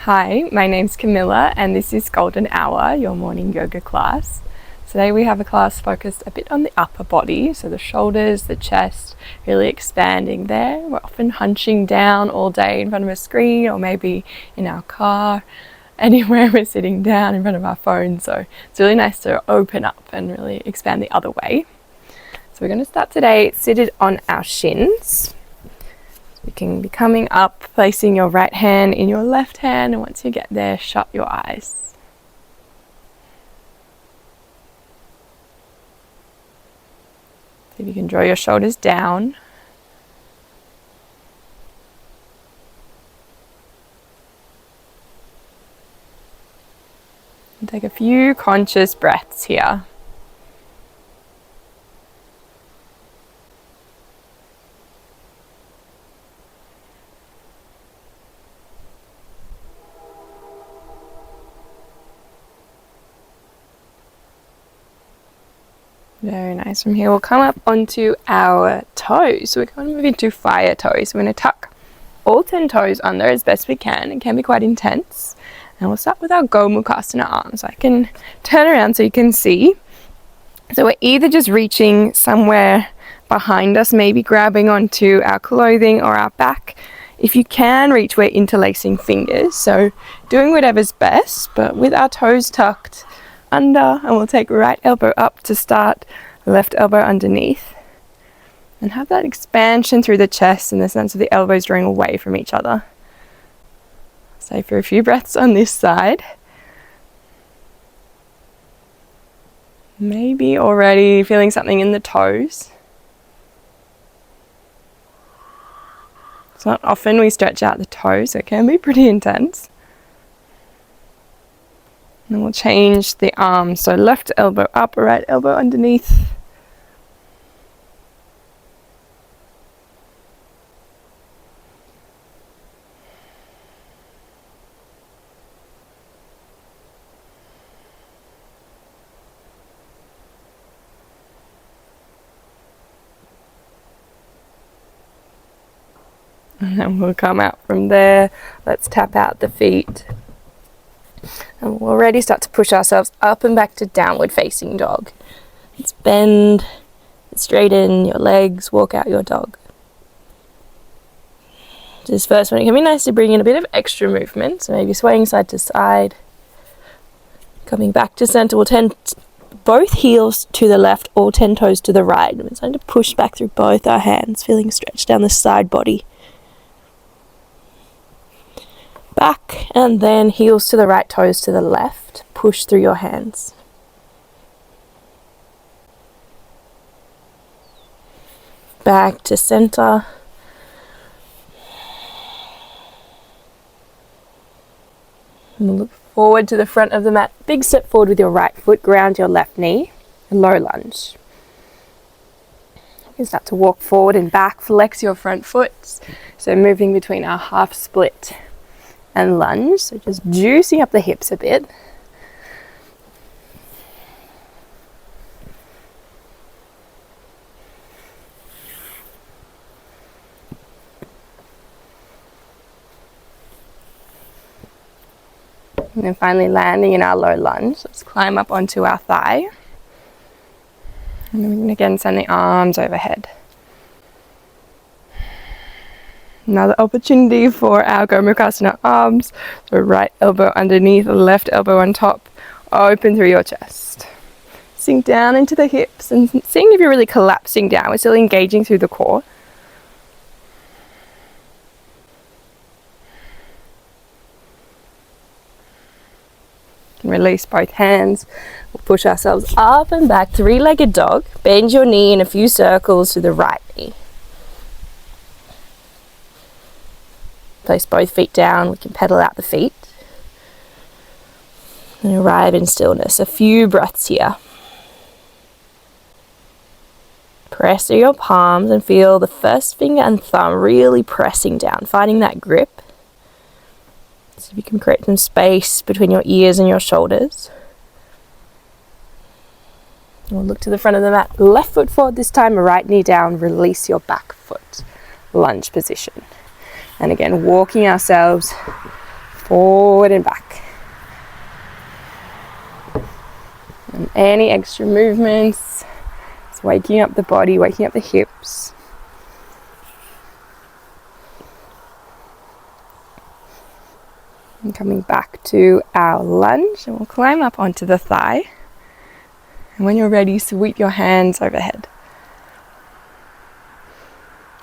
Hi, my name's Camilla and this is Golden Hour, your morning yoga class. Today we have a class focused a bit on the upper body, so the shoulders, the chest, really expanding there. We're often hunching down all day in front of a screen or maybe in our car, anywhere we're sitting down in front of our phone, so it's really nice to open up and really expand the other way. So we're going to start today seated on our shins. You can be coming up, placing your right hand in your left hand, and once you get there, shut your eyes. See if you can draw your shoulders down. And take a few conscious breaths here. Very nice. From here we'll come up onto our toes. So we're going to move into fire toes. We're going to tuck all 10 toes under as best we can. It can be quite intense. And we'll start with our Gomukhasana arms. So I can turn around so you can see. So we're either just reaching somewhere behind us, maybe grabbing onto our clothing or our back. If you can reach, we're interlacing fingers. So doing whatever's best, but with our toes tucked under, and we'll take right elbow up to start, left elbow underneath, and have that expansion through the chest and the sense of the elbows drawing away from each other. Stay for a few breaths on this side. Maybe already feeling something in the toes. It's not often we stretch out the toes, so it can be pretty intense. And then we'll change the arms, so left elbow up, right elbow underneath. And then we'll come out from there. Let's tap out the feet. And we'll already start to push ourselves up and back to downward facing dog. Let's bend, straighten your legs, walk out your dog. This first one, it can be nice to bring in a bit of extra movement, so maybe swaying side to side. Coming back to center, we'll turn both heels to the left, all 10 toes to the right. We're starting to push back through both our hands, feeling stretched down the side body. Back, and then heels to the right, toes to the left. Push through your hands. Back to center. And look forward to the front of the mat. Big step forward with your right foot. Ground your left knee. Low lunge. You can start to walk forward and back. Flex your front foot. So moving between our half split and lunge, so just juicing up the hips a bit. And then finally landing in our low lunge. Let's climb up onto our thigh. And then we can again send the arms overhead. Another opportunity for our Gomukhasana arms. So right elbow underneath, left elbow on top. Open through your chest. Sink down into the hips and seeing if you're really collapsing down. We're still engaging through the core. Release both hands. We'll push ourselves up and back, three-legged dog. Bend your knee in a few circles to the right knee. Place both feet down. We can pedal out the feet. And arrive in stillness. A few breaths here. Press through your palms and feel the first finger and thumb really pressing down, finding that grip. So you can create some space between your ears and your shoulders. We'll look to the front of the mat. Left foot forward this time, right knee down. Release your back foot. Lunge position. And again, walking ourselves forward and back. And any extra movements, it's waking up the body, waking up the hips. And coming back to our lunge, and we'll climb up onto the thigh. And when you're ready, sweep your hands overhead.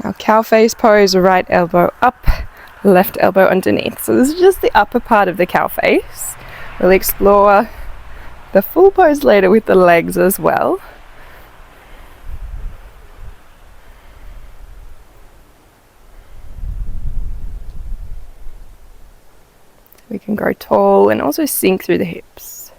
Now cow face pose, right elbow up, left elbow underneath. So this is just the upper part of the cow face. We'll explore the full pose later with the legs as well. We can grow tall and also sink through the hips.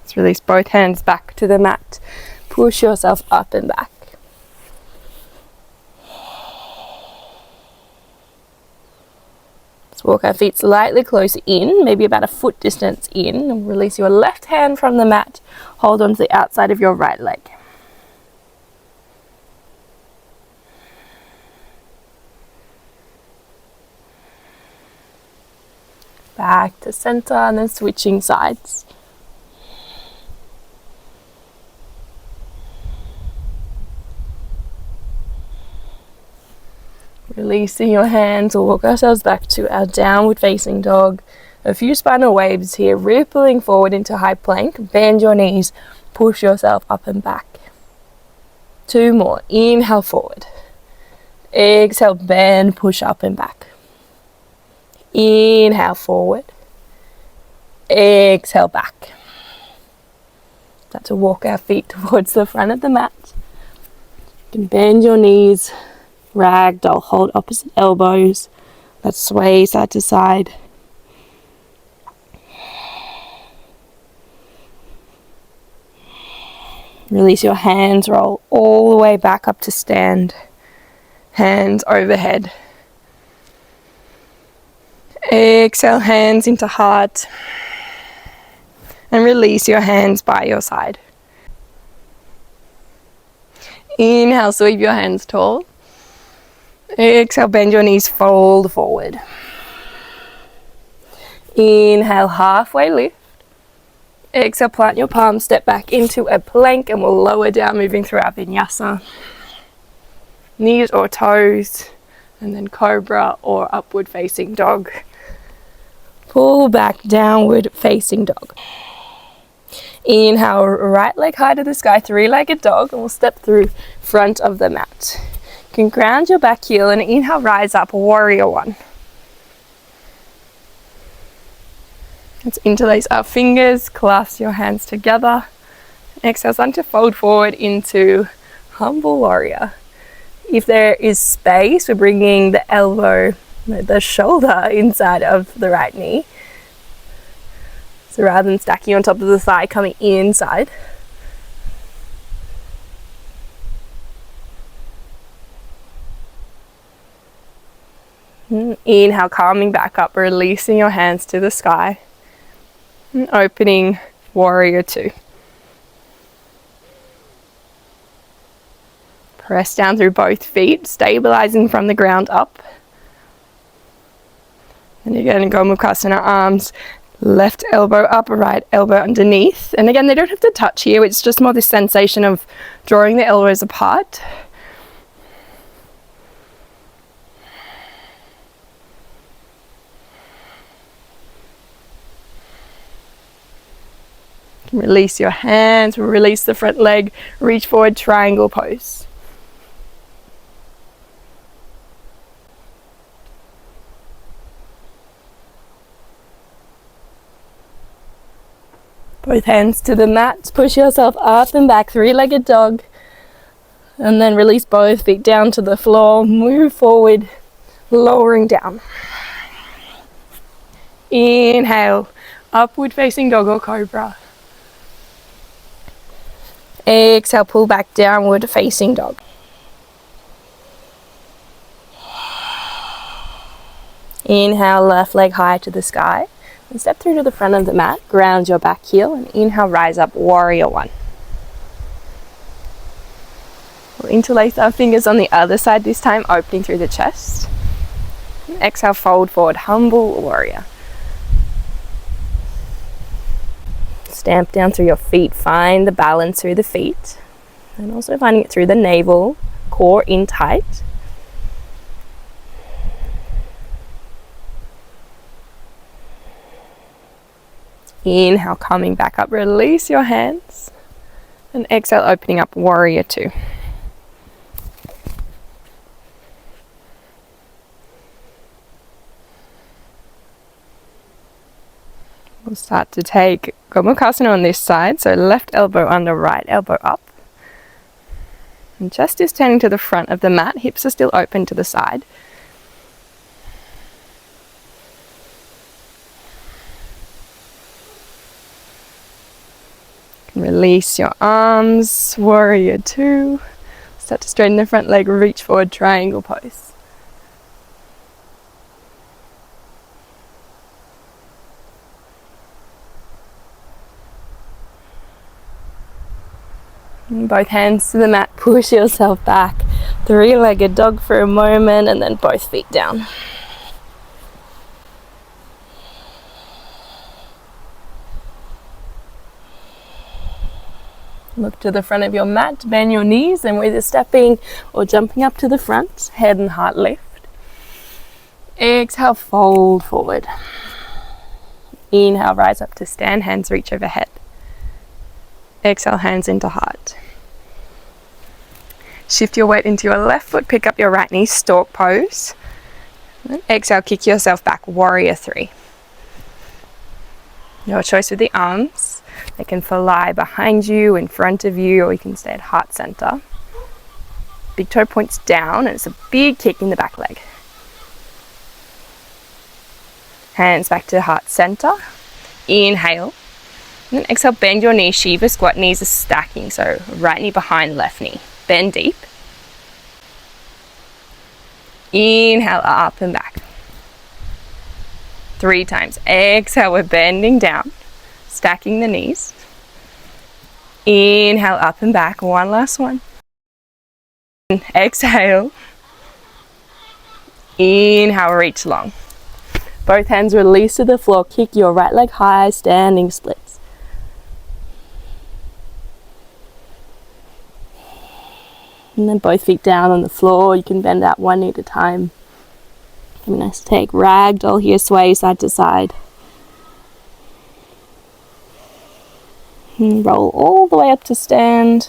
Let's release both hands back to the mat. Push yourself up and back. Let's walk our feet slightly closer in, maybe about a foot distance in, and release your left hand from the mat. Hold on to the outside of your right leg. Back to center and then switching sides. Releasing your hands, we'll walk ourselves back to our downward facing dog. A few spinal waves here, rippling forward into high plank. Bend your knees, push yourself up and back. 2 more. Inhale forward. Exhale, bend, push up and back. Inhale forward. Exhale back. Start to walk our feet towards the front of the mat. You can bend your knees. Ragdoll, hold opposite elbows. Let's sway side to side. Release your hands, roll all the way back up to stand. Hands overhead. Exhale, hands into heart. And release your hands by your side. Inhale, sweep your hands tall. Exhale, bend your knees, fold forward. Inhale, halfway lift. Exhale, plant your palms, step back into a plank, and we'll lower down, moving through our vinyasa. Knees or toes, and then cobra or upward facing dog. Pull back, downward facing dog. Inhale, right leg high to the sky, 3-legged dog, and we'll step through front of the mat. You can ground your back heel and inhale, rise up, warrior 1. Let's interlace our fingers, clasp your hands together. Exhale, start to fold forward into humble warrior. If there is space, we're bringing the elbow, the shoulder inside of the right knee. So rather than stacking on top of the thigh, coming inside. Inhale, calming back up, releasing your hands to the sky. And opening warrior 2. Press down through both feet, stabilizing from the ground up. And you're going to go Mukhasana, arms, left elbow up, right elbow underneath. And again, they don't have to touch here, it's just more this sensation of drawing the elbows apart. Release your hands, release the front leg, reach forward, triangle pose. Both hands to the mat, push yourself up and back, 3-legged dog. And then release both feet down to the floor, move forward, lowering down. Inhale, upward facing dog or cobra. Exhale, pull back, downward facing dog. Inhale, left leg high to the sky. And step through to the front of the mat, ground your back heel, and inhale, rise up, warrior 1. We'll interlace our fingers on the other side this time, opening through the chest. Exhale, fold forward, humble warrior. Stamp down through your feet, find the balance through the feet, and also finding it through the navel, core in tight. Inhale, coming back up, release your hands, and exhale, opening up, warrior two. We'll start to take Gomukhasana on this side, so left elbow under, right elbow up. And chest is turning to the front of the mat, hips are still open to the side. Release your arms, warrior two. Start to straighten the front leg, reach forward, triangle pose. Both hands to the mat, push yourself back. Three-legged dog for a moment, and then both feet down. Look to the front of your mat, bend your knees, and we're either stepping or jumping up to the front, head and heart lift. Exhale, fold forward. Inhale, rise up to stand, hands reach overhead. Exhale, hands into heart. Shift your weight into your left foot, pick up your right knee, stork pose. Exhale, kick yourself back, warrior three. Your choice with the arms. They can fly behind you, in front of you, or you can stay at heart center. Big toe points down, and it's a big kick in the back leg. Hands back to heart center. Inhale. And then exhale, bend your knee, Shiva squat, knees are stacking. So right knee behind left knee. Bend deep. Inhale, up and back. 3 times. Exhale, we're bending down, stacking the knees. Inhale, up and back. One last one. Exhale. Inhale, reach long. Both hands release to the floor. Kick your right leg high, standing splits. And then both feet down on the floor. You can bend out one knee at a time. Can be nice to take ragdoll here, sway side to side. And roll all the way up to stand.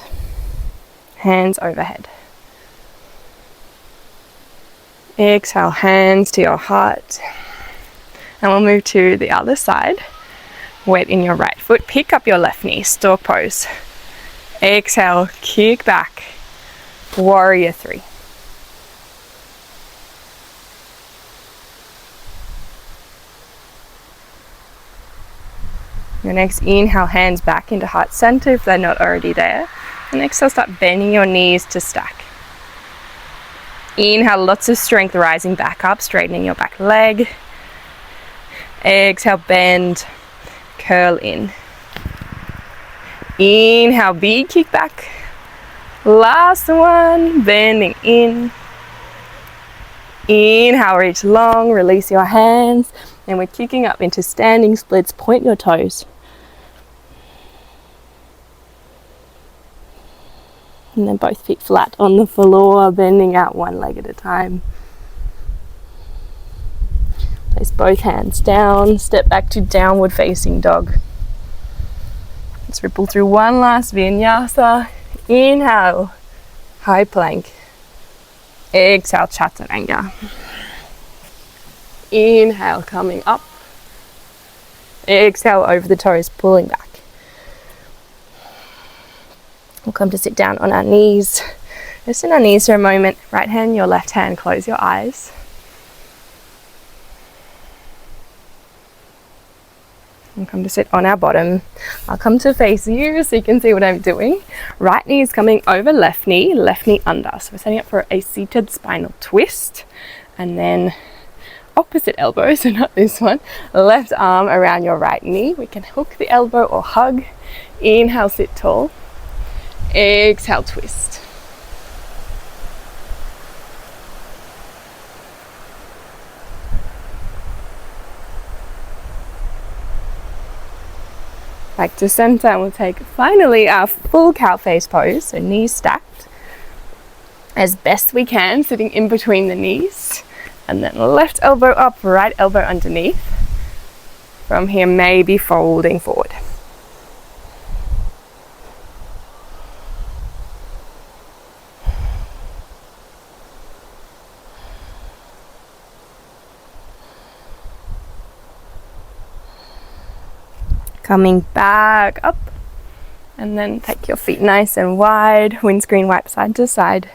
Hands overhead. Exhale, hands to your heart. And we'll move to the other side. Weight in your right foot. Pick up your left knee, stork pose. Exhale, kick back. Warrior three. Your next inhale, hands back into heart center if they're not already there. And exhale, start bending your knees to stack. Inhale, lots of strength, rising back up, straightening your back leg. Exhale, bend, curl in. Inhale, big kick back. Last one, bending in. Inhale, reach long, release your hands. And we're kicking up into standing splits, point your toes. And then both feet flat on the floor, bending out one leg at a time. Place both hands down, step back to downward facing dog. Let's ripple through one last vinyasa. Inhale, high plank. Exhale, chaturanga. Inhale, coming up. Exhale, over the toes, pulling back. We'll come to sit down on our knees. Just on our knees for a moment. Right hand, your left hand, close your eyes. We'll come to sit on our bottom. I'll come to face you so you can see what I'm doing. Right knee is coming over left knee under. So we're setting up for a seated spinal twist. And then opposite elbow, so not this one. Left arm around your right knee. We can hook the elbow or hug. Inhale, sit tall. Exhale, twist. Back to center, and we'll take finally our full cow face pose, so knees stacked as best we can, sitting in between the knees, and then left elbow up, right elbow underneath. From here, maybe folding forward. Coming back up, and then take your feet nice and wide, windscreen wipe side to side.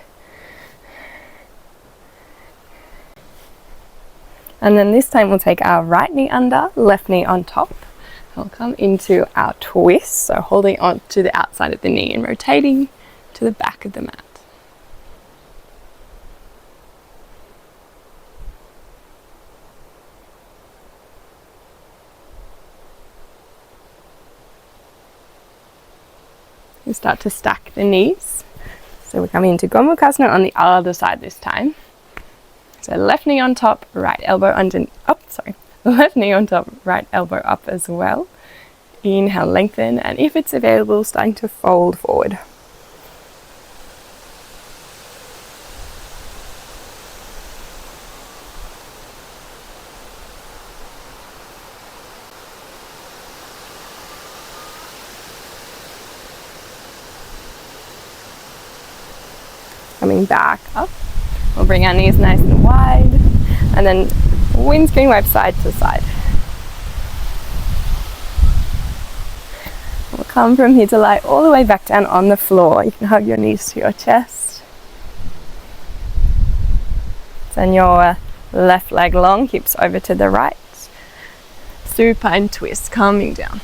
And then this time we'll take our right knee under, left knee on top. We'll come into our twist, so holding on to the outside of the knee and rotating to the back of the mat. We start to stack the knees. So we're coming into Gomukhasana on the other side this time. So left knee on top, right elbow under, left knee on top, right elbow up as well. Inhale, lengthen, and if it's available, starting to fold forward. Coming back up. We'll bring our knees nice and wide, and then windscreen wipe side to side. We'll come from here to lie all the way back down on the floor. You can hug your knees to your chest. Send your left leg long, hips over to the right. Supine twist, coming down.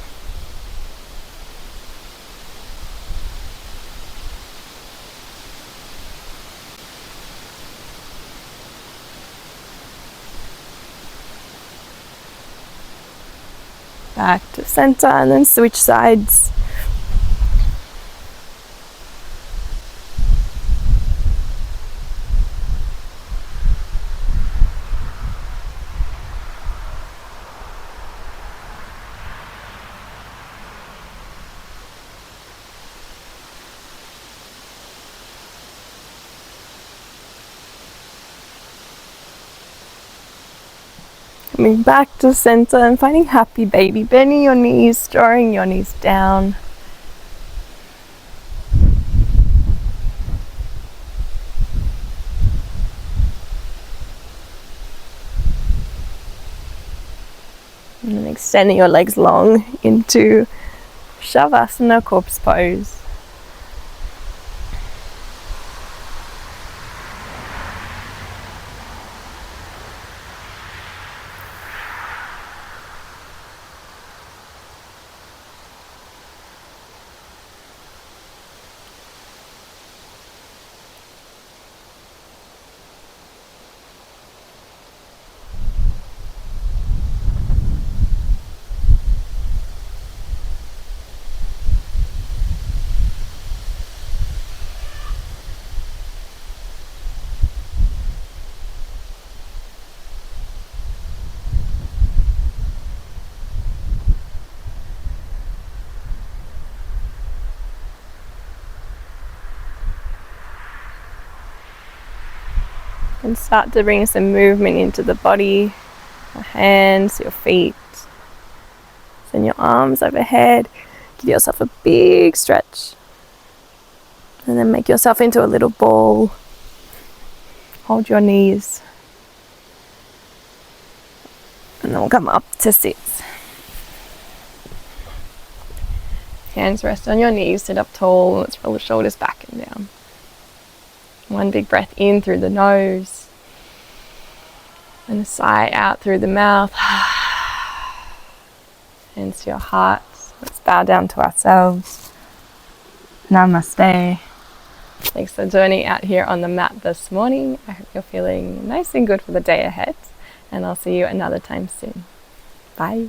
Back to center, and then switch sides. Coming back to center and finding happy baby. Bending your knees, drawing your knees down. And then extending your legs long into Savasana, corpse pose. And start to bring some movement into the body, your hands, your feet. Send your arms overhead. Give yourself a big stretch. And then make yourself into a little ball. Hold your knees. And then we'll come up to sit. Hands rest on your knees, sit up tall. Let's roll the shoulders back and down. One big breath in through the nose, and a sigh out through the mouth. Hands to your heart. Let's bow down to ourselves. Namaste. Thanks for joining out here on the mat this morning. I hope you're feeling nice and good for the day ahead, and I'll see you another time soon. Bye.